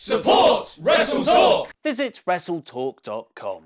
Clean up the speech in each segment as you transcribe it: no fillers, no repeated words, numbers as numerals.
Support WrestleTalk! Visit WrestleTalk.com.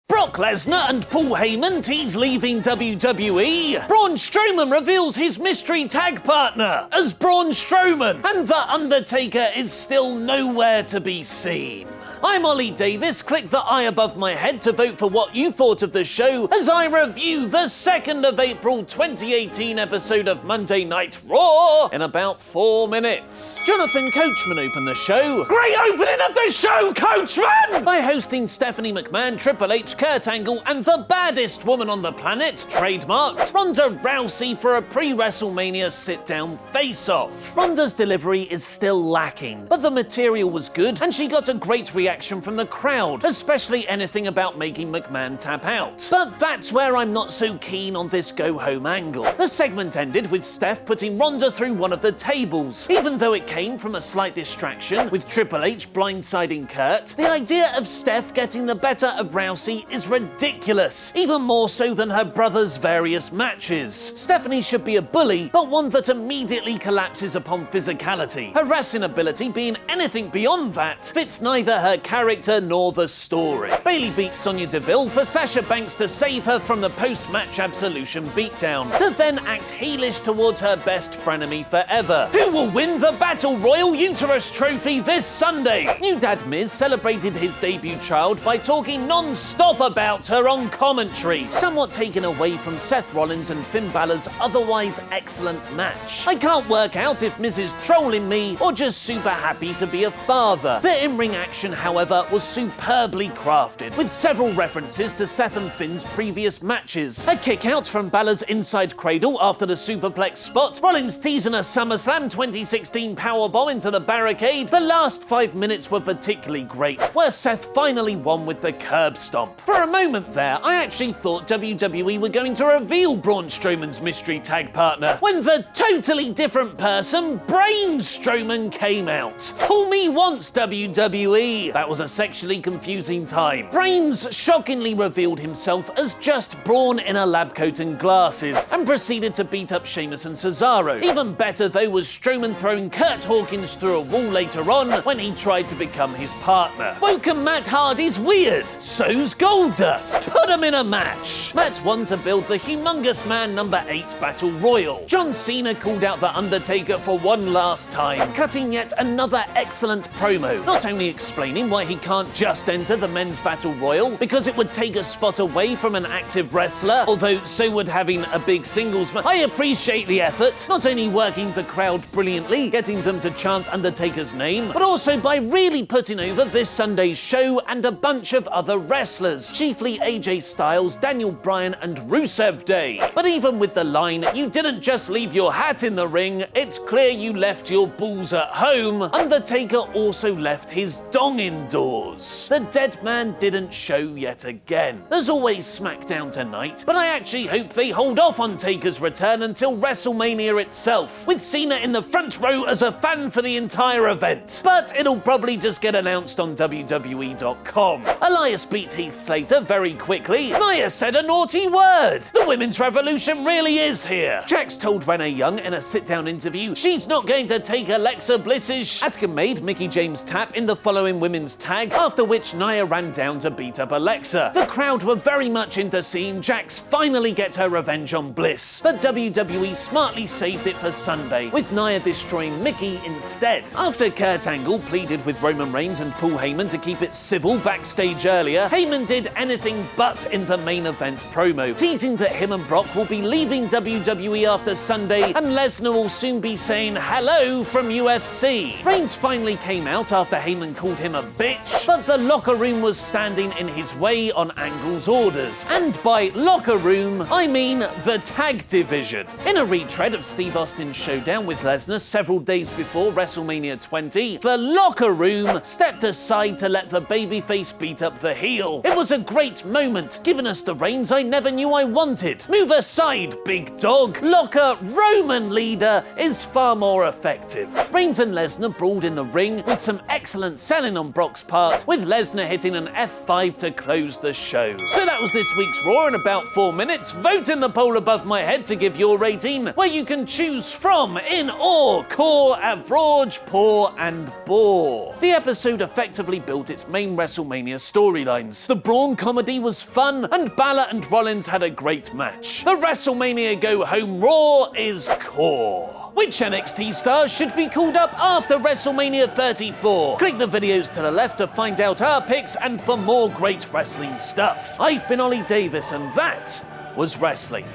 Brock Lesnar and Paul Heyman tease leaving WWE. Braun Strowman reveals his mystery tag partner as Braun Strowman. And The Undertaker is still nowhere to be seen. I'm Ollie Davis. Click the eye above my head to vote for what you thought of the show as I review the 2nd of April 2018 episode of Monday Night Raw in about 4 minutes. Jonathan Coachman opened the show. Great opening of the show, Coachman! By hosting Stephanie McMahon, Triple H, Kurt Angle, and the baddest woman on the planet, trademarked, Ronda Rousey for a pre-WrestleMania sit-down face-off. Ronda's delivery is still lacking, but the material was good and she got a great reaction from the crowd, especially anything about making McMahon tap out. But that's where I'm not so keen on this go-home angle. The segment ended with Steph putting Ronda through one of the tables. Even though it came from a slight distraction, with Triple H blindsiding Kurt, the idea of Steph getting the better of Rousey is ridiculous, even more so than her brother's various matches. Stephanie should be a bully, but one that immediately collapses upon physicality. Her wrestling ability being anything beyond that fits neither her character nor the story. Bayley beats Sonya Deville for Sasha Banks to save her from the post-match Absolution beatdown, to then act heelish towards her best frenemy forever. Who will win the Battle Royal Uterus Trophy this Sunday? New Dad Miz celebrated his debut child by talking non-stop about her on commentary, somewhat taken away from Seth Rollins and Finn Balor's otherwise excellent match. I can't work out if Miz is trolling me or just super happy to be a father. The in-ring action, however, was superbly crafted, with several references to Seth and Finn's previous matches. A kick out from Balor's inside cradle after the superplex spot, Rollins teasing a SummerSlam 2016 powerbomb into the barricade. The last 5 minutes were particularly great, where Seth finally won with the curb stomp. For a moment there, I actually thought WWE were going to reveal Braun Strowman's mystery tag partner, when the totally different person, Braun Strowman, came out. Fool me once, WWE! That was a sexually confusing time. Brains shockingly revealed himself as just Braun in a lab coat and glasses, and proceeded to beat up Sheamus and Cesaro. Even better though was Strowman throwing Kurt Hawkins through a wall later on when he tried to become his partner. Woken Matt Hardy's weird, so's Goldust. Put him in a match. Matt won to build the Humongous Man number 8 Battle Royal. John Cena called out The Undertaker for one last time, cutting yet another excellent promo, not only explaining why he can't just enter the men's battle royal because it would take a spot away from an active wrestler, although so would having a big singles match. I appreciate the effort, not only working the crowd brilliantly, getting them to chant Undertaker's name, but also by really putting over this Sunday's show and a bunch of other wrestlers, chiefly AJ Styles, Daniel Bryan, and Rusev Day. But even with the line, "You didn't just leave your hat in the ring, it's clear you left your balls at home," Undertaker also left his dong indoors. The dead man didn't show yet again. There's always SmackDown tonight, but I actually hope they hold off on Taker's return until WrestleMania itself, with Cena in the front row as a fan for the entire event. But it'll probably just get announced on WWE.com. Elias beat Heath Slater very quickly. Nia said a naughty word. The women's revolution really is here. Jax told Renee Young in a sit-down interview she's not going to take Alexa Bliss's. Asuka made Mickie James tap in the following women's tag, after which Nia ran down to beat up Alexa. The crowd were very much into seeing Jax finally get her revenge on Bliss, but WWE smartly saved it for Sunday, with Nia destroying Mickie instead. After Kurt Angle pleaded with Roman Reigns and Paul Heyman to keep it civil backstage earlier, Heyman did anything but in the main event promo, teasing that him and Brock will be leaving WWE after Sunday and Lesnar will soon be saying hello from UFC. Reigns finally came out after Heyman called him a bitch, but the locker room was standing in his way on Angle's orders. And by locker room, I mean the tag division. In a retread of Steve Austin's showdown with Lesnar several days before WrestleMania 20, the locker room stepped aside to let the babyface beat up the heel. It was a great moment, giving us the reigns I never knew I wanted. Move aside, big dog. Locker Roman leader is far more effective. Reigns and Lesnar brawled in the ring with some excellent selling on Brock Brock's part, with Lesnar hitting an F5 to close the show. So that was this week's Raw in about 4 minutes. Vote in the poll above my head to give your rating, where you can choose from in or core, average, poor, and bore. The episode effectively built its main WrestleMania storylines. The Braun comedy was fun, and Balor and Rollins had a great match. The WrestleMania Go Home Raw is core. Which NXT stars should be called up after WrestleMania 34? Click the videos to the left to find out our picks and for more great wrestling stuff. I've been Ollie Davis, and that was wrestling.